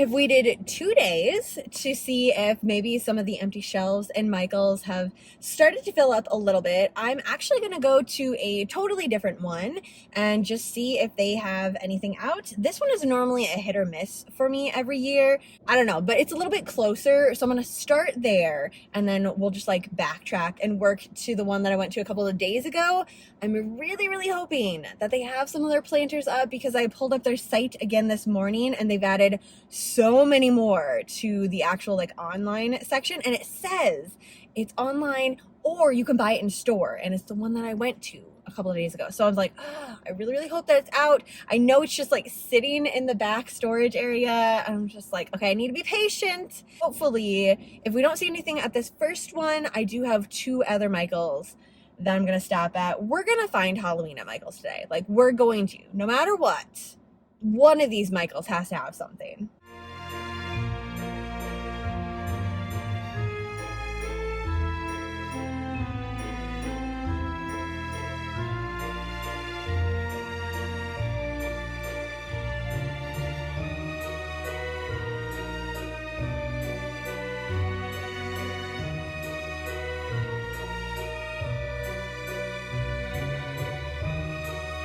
I've waited 2 days to see if maybe some of the empty shelves in Michael's have started to fill up a little bit. I'm actually going to go to a totally different one and just see if they have anything out. This one is normally a hit or miss for me every year. I don't know, but it's a little bit closer. So I'm going to start there and then we'll just like backtrack and work to the one that I went to a couple of days ago. I'm really, really hoping that they have some of their planters up because I pulled up their site again this morning and they've added so many more to the actual like online section, and it says it's online or you can buy it in store, and it's the one that I went to a couple of days ago. So I was like, oh, I really, really hope that it's out. I know it's just like sitting in the back storage area. I'm just like, okay, I need to be patient. Hopefully, if we don't see anything at this first one, I do have 2 other Michaels that I'm gonna stop at. We're gonna find Halloween at Michael's today. Like, we're going to, no matter what, one of these Michaels has to have something.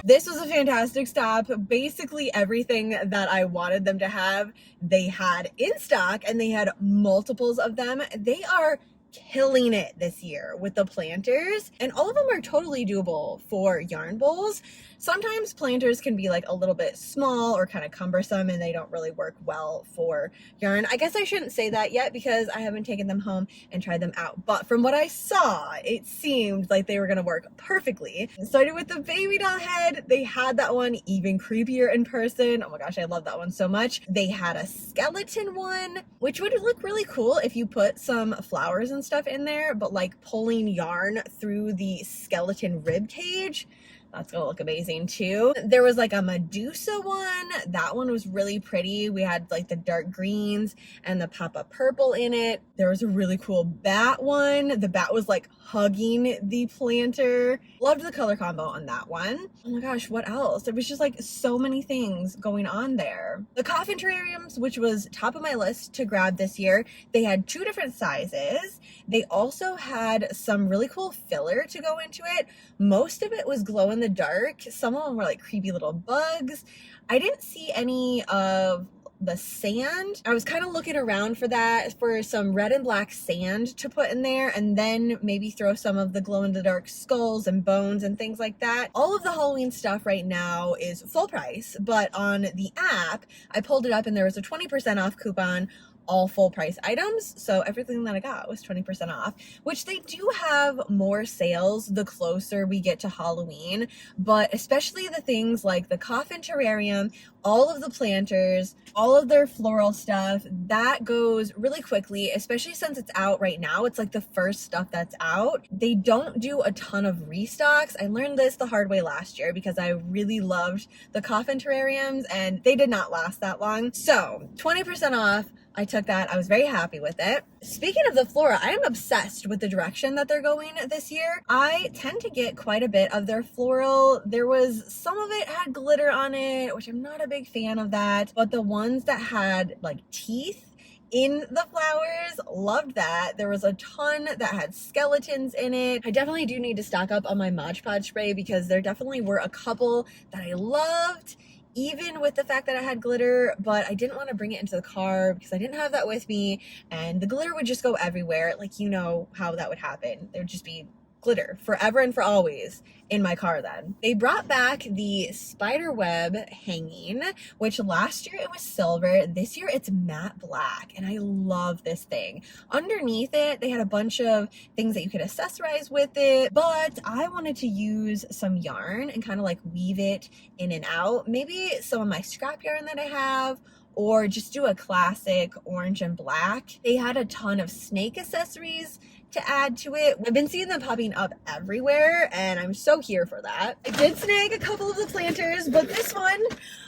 This was a fantastic stop. Basically everything that I wanted them to have, they had in stock, and they had multiples of them. They are killing it this year with the planters, and all of them are totally doable for yarn bowls. Sometimes planters can be like a little bit small or kind of cumbersome and they don't really work well for yarn. I guess I shouldn't say that yet because I haven't taken them home and tried them out, but from what I saw, it seemed like they were gonna work perfectly. Started with the baby doll head. They had that one even creepier in person. Oh my gosh, I love that one so much. They had a skeleton one, which would look really cool if you put some flowers and stuff in there, but like pulling yarn through the skeleton rib cage. That's gonna look amazing too. There was like a Medusa one. That one was really pretty. We had like the dark greens and the pop-up purple in it. There was a really cool bat one. The bat was like hugging the planter. Loved the color combo on that one. Oh my gosh, what else? There was just like so many things going on there. The coffin terrariums, which was top of my list to grab this year, they had 2 different sizes. They also had some really cool filler to go into it. Most of it was glow in the dark. Some of them were like creepy little bugs. I didn't see any of the sand. I was kind of looking around for that, for some red and black sand to put in there, and then maybe throw some of the glow in the dark skulls and bones and things like that. All of the Halloween stuff right now is full price, but on the app, I pulled it up and there was a 20% off coupon, all full price items. So everything that I got was 20% off, which they do have more sales the closer we get to Halloween, but especially the things like the coffin terrarium, all of the planters, all of their floral stuff, that goes really quickly, especially since it's out right now. It's like the first stuff that's out. They don't do a ton of restocks. I learned this the hard way last year because I really loved the coffin terrariums and they did not last that long. So 20% off. I took that. I was very happy with it. Speaking of the flora, I am obsessed with the direction that they're going this year. I tend to get quite a bit of their floral. There was some of it had glitter on it, which I'm not a big fan of that, but the ones that had like teeth in the flowers, loved that. There was a ton that had skeletons in it. I definitely do need to stock up on my Mod Podge spray because there definitely were a couple that I loved, even with the fact that I had glitter, but I didn't want to bring it into the car because I didn't have that with me, and the glitter would just go everywhere. Like, you know how that would happen. There would just be glitter forever and for always in my car then. They brought back the spider web hanging, which last year it was silver. This year it's matte black, and I love this thing. Underneath it, they had a bunch of things that you could accessorize with it, but I wanted to use some yarn and kind of like weave it in and out. Maybe some of my scrap yarn that I have, or just do a classic orange and black. They had a ton of snake accessories to add to it. I've been seeing them popping up everywhere and I'm so here for that. I did snag a couple of the planters, but this one,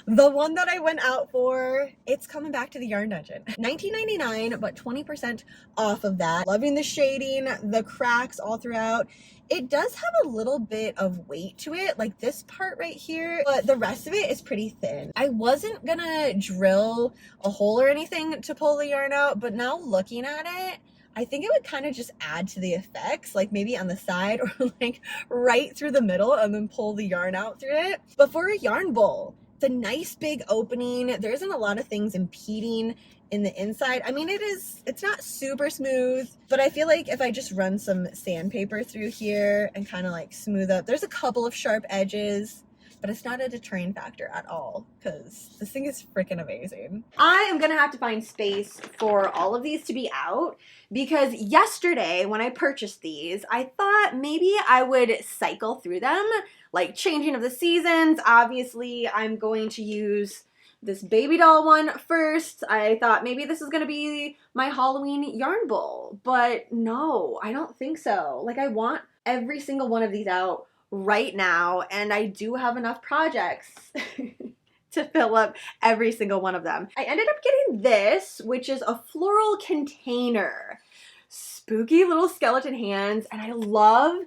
the one that I went out for, it's coming back to the yarn dungeon. $19.99, but 20% off of that. Loving the shading, the cracks all throughout. It does have a little bit of weight to it, like this part right here, but the rest of it is pretty thin. I wasn't gonna drill a hole or anything to pull the yarn out, but now looking at it, I think it would kind of just add to the effects, like maybe on the side or like right through the middle and then pull the yarn out through it. But for a yarn bowl, it's a nice big opening. There isn't a lot of things impeding in the inside. I mean, it's not super smooth, but I feel like if I just run some sandpaper through here and kind of like smooth up, there's a couple of sharp edges, but it's not a deterring factor at all because this thing is freaking amazing. I am gonna have to find space for all of these to be out because yesterday when I purchased these, I thought maybe I would cycle through them, like changing of the seasons. Obviously, I'm going to use this baby doll one first. I thought maybe this is gonna be my Halloween yarn bowl, but no, I don't think so. Like I want every single one of these out right now, and I do have enough projects to fill up every single one of them. I ended up getting this, which is a floral container. Spooky little skeleton hands, and I love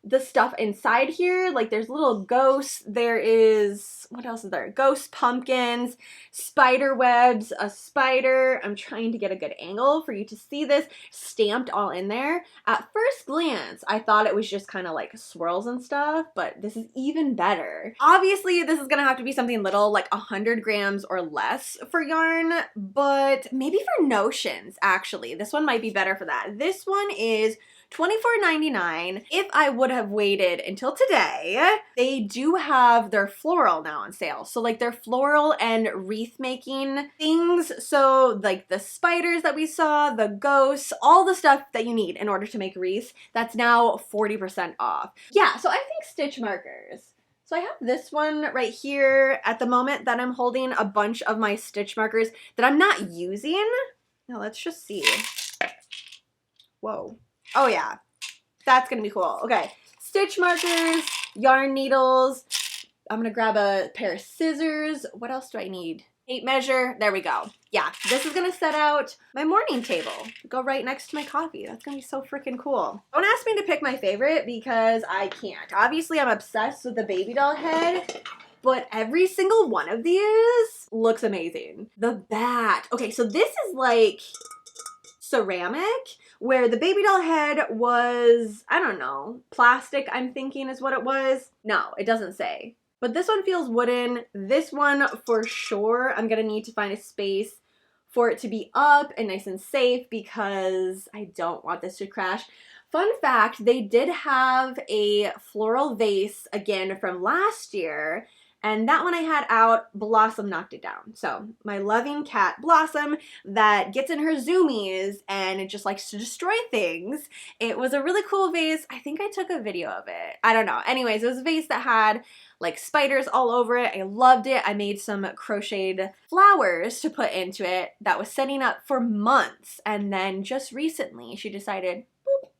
the stuff inside here. Like there's little ghosts, there is, what else is there? Ghost pumpkins, spider webs, a spider. I'm trying to get a good angle for you to see this stamped all in there. At first glance, I thought it was just kind of like swirls and stuff, but this is even better. Obviously, this is gonna have to be something little, like 100 grams or less for yarn, but maybe for notions, actually. This one might be better for that. This one is $24.99. If I would have waited until today, they do have their floral now on sale. So like their floral and wreath making things. So like the spiders that we saw, the ghosts, all the stuff that you need in order to make wreaths, that's now 40% off. Yeah, so I think stitch markers. So I have this one right here at the moment that I'm holding a bunch of my stitch markers that I'm not using. Now let's just see. Whoa. Oh yeah, that's gonna be cool. Okay, stitch markers, yarn needles. I'm gonna grab a pair of scissors. What else do I need? Tape measure, there we go. Yeah, this is gonna set out my morning table. Go right next to my coffee. That's gonna be so freaking cool. Don't ask me to pick my favorite because I can't. Obviously, I'm obsessed with the baby doll head, but every single one of these looks amazing. The bat. Okay, so this is like ceramic, where the baby doll head was, I don't know, plastic, I'm thinking is what it was. No, it doesn't say. But this one feels wooden. This one for sure, I'm gonna need to find a space for it to be up and nice and safe because I don't want this to crash. Fun fact, they did have a floral vase again from last year, and that one I had out, Blossom knocked it down. So my loving cat, Blossom, that gets in her zoomies and it just likes to destroy things. It was a really cool vase. I think I took a video of it. I don't know. Anyways, it was a vase that had like spiders all over it. I loved it. I made some crocheted flowers to put into it that was setting up for months. And then just recently she decided,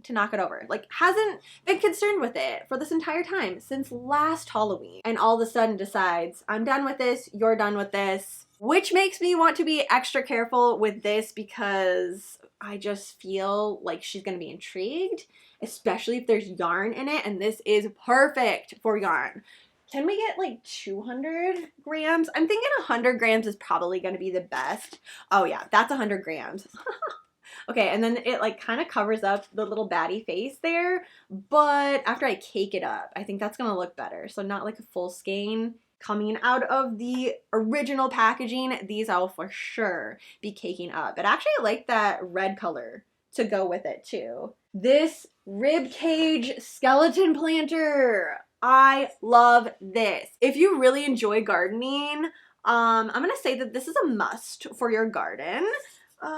to knock it over. Like, hasn't been concerned with it for this entire time since last Halloween, and all of a sudden decides, I'm done with this, you're done with this, which makes me want to be extra careful with this because I just feel like she's gonna be intrigued, especially if there's yarn in it, and this is perfect for yarn. Can we get like 200 grams? I'm thinking 100 grams is probably gonna be the best. Oh yeah, that's 100 grams. Okay, and then it like kind of covers up the little baddie face there, but after I cake it up, I think that's gonna look better. So not like a full skein coming out of the original packaging. These I'll for sure be caking up. But actually I like that red color to go with it too. This rib cage skeleton planter. I love this. If you really enjoy gardening, I'm gonna say that this is a must for your garden.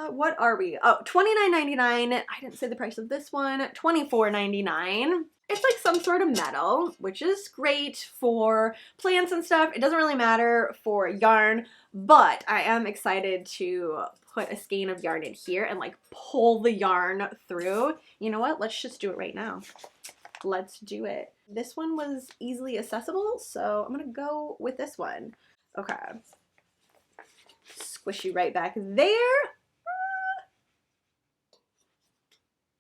What are we? Oh, $29.99. I didn't say the price of this one. $24.99. It's like some sort of metal, which is great for plants and stuff. It doesn't really matter for yarn, but I am excited to put a skein of yarn in here and like pull the yarn through. You know what? Let's just do it right now. Let's do it. This one was easily accessible, so I'm gonna go with this one. Okay. Squish you right back there.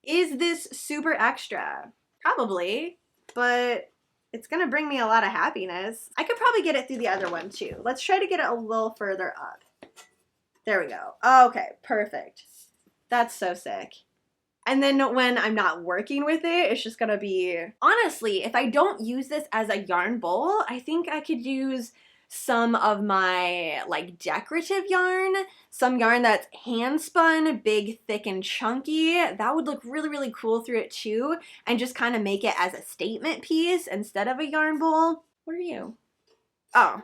Is this super extra? Probably, but it's gonna bring me a lot of happiness. I could probably get it through the other one too. Let's try to get it a little further up. There we go. Okay, perfect. That's so sick. And then when I'm not working with it, it's just gonna be... Honestly, if I don't use this as a yarn bowl, I think I could use some of my like decorative yarn, some yarn that's hand spun, big, thick, and chunky. That would look really, really cool through it too, and just kind of make it as a statement piece instead of a yarn bowl. What are you? Oh.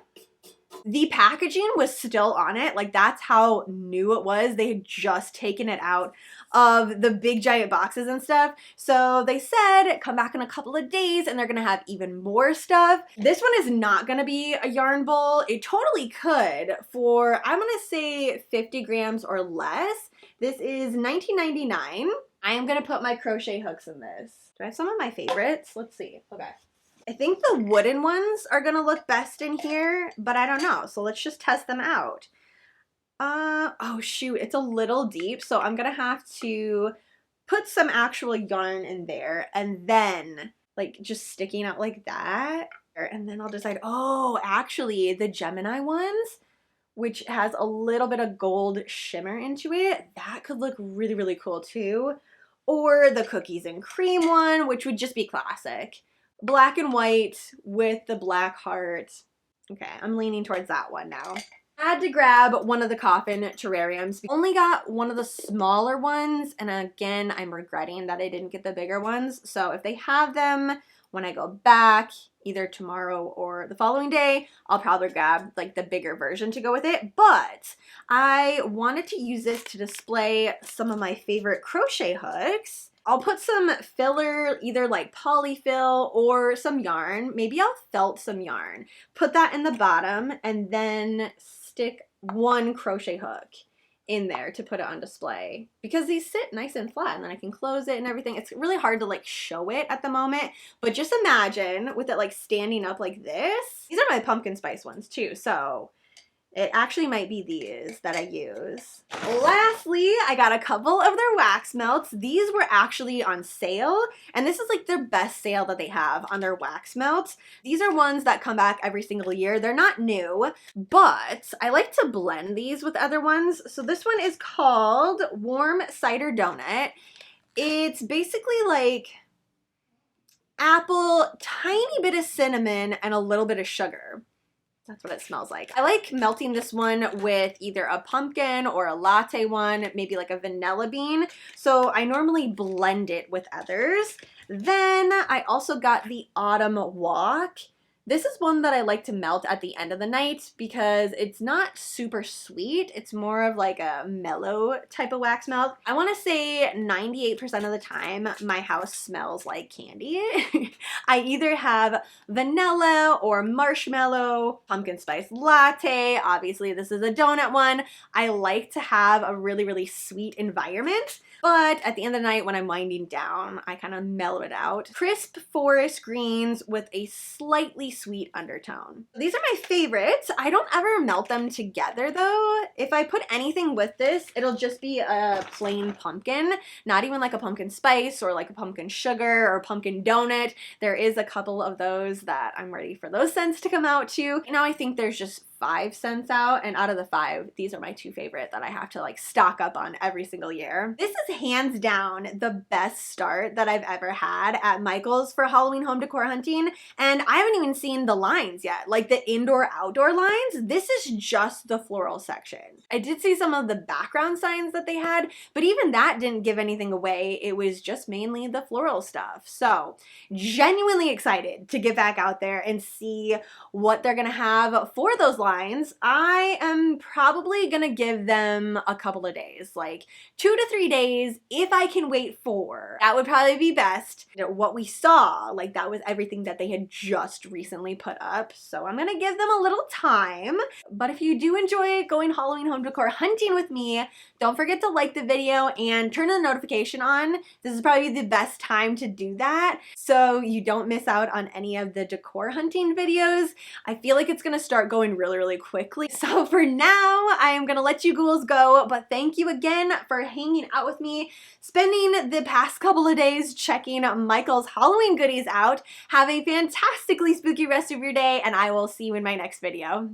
The packaging was still on it. Like, that's how new it was. They had just taken it out of the big giant boxes and stuff. So they said come back in a couple of days and they're gonna have even more stuff. This one is not gonna be a yarn bowl. It totally could for, I'm gonna say 50 grams or less. This is $19.99. I am gonna put my crochet hooks in this. Do I have some of my favorites? Let's see. Okay. I think the wooden ones are gonna look best in here, but I don't know. So let's just test them out. Oh shoot, it's a little deep, so I'm gonna have to put some actual yarn in there and then like just sticking out like that. And then I'll decide, oh, actually the Gemini ones, which has a little bit of gold shimmer into it, that could look really, really cool too. Or the cookies and cream one, which would just be classic. Black and white with the black heart. Okay, I'm leaning towards that one now. I had to grab one of the coffin terrariums. Only got one of the smaller ones, and again, I'm regretting that I didn't get the bigger ones. So if they have them when I go back, either tomorrow or the following day, I'll probably grab like the bigger version to go with it. But I wanted to use this to display some of my favorite crochet hooks. I'll put some filler, either like polyfill or some yarn. Maybe I'll felt some yarn. Put that in the bottom and then stick one crochet hook in there to put it on display. Because these sit nice and flat and then I can close it and everything. It's really hard to like show it at the moment. But just imagine with it like standing up like this. These are my pumpkin spice ones too, so... It actually might be these that I use. Lastly, I got a couple of their wax melts. These were actually on sale, and this is like their best sale that they have on their wax melts. These are ones that come back every single year. They're not new, but I like to blend these with other ones. So this one is called Warm Cider Donut. It's basically like apple, tiny bit of cinnamon, and a little bit of sugar. That's what it smells like. I like melting this one with either a pumpkin or a latte one, maybe like a vanilla bean. So I normally blend it with others. Then I also got the Autumn Walk. This is one that I like to melt at the end of the night because it's not super sweet. It's more of like a mellow type of wax melt. I want to say 98% of the time my house smells like candy. I either have vanilla or marshmallow, pumpkin spice latte. Obviously this is a donut one. I like to have a really, really sweet environment. But at the end of the night when I'm winding down, I kind of mellow it out. Crisp forest greens with a slightly sweet undertone. These are my favorites. I don't ever melt them together though. If I put anything with this, it'll just be a plain pumpkin, not even like a pumpkin spice or like a pumpkin sugar or pumpkin donut. There is a couple of those that I'm ready for those scents to come out too. You know, I think there's just 5 scents out, and out of the 5, these are my 2 favorite that I have to like stock up on every single year. This is hands down the best start that I've ever had at Michael's for Halloween home decor hunting, and I haven't even seen the lines yet, like the indoor-outdoor lines. This is just the floral section. I did see some of the background signs that they had, but even that didn't give anything away. It was just mainly the floral stuff. So genuinely excited to get back out there and see what they're gonna have for those lines deadlines, I am probably gonna give them a couple of days, like 2 to 3 days if I can wait 4. That would probably be best. You know, what we saw, like that was everything that they had just recently put up. So I'm gonna give them a little time. But if you do enjoy going Halloween home decor hunting with me, don't forget to like the video and turn the notification on. This is probably the best time to do that so you don't miss out on any of the decor hunting videos. I feel like it's gonna start going really quickly. So for now, I am gonna let you ghouls go, but thank you again for hanging out with me, spending the past couple of days checking Michael's Halloween goodies out. Have a fantastically spooky rest of your day, and I will see you in my next video.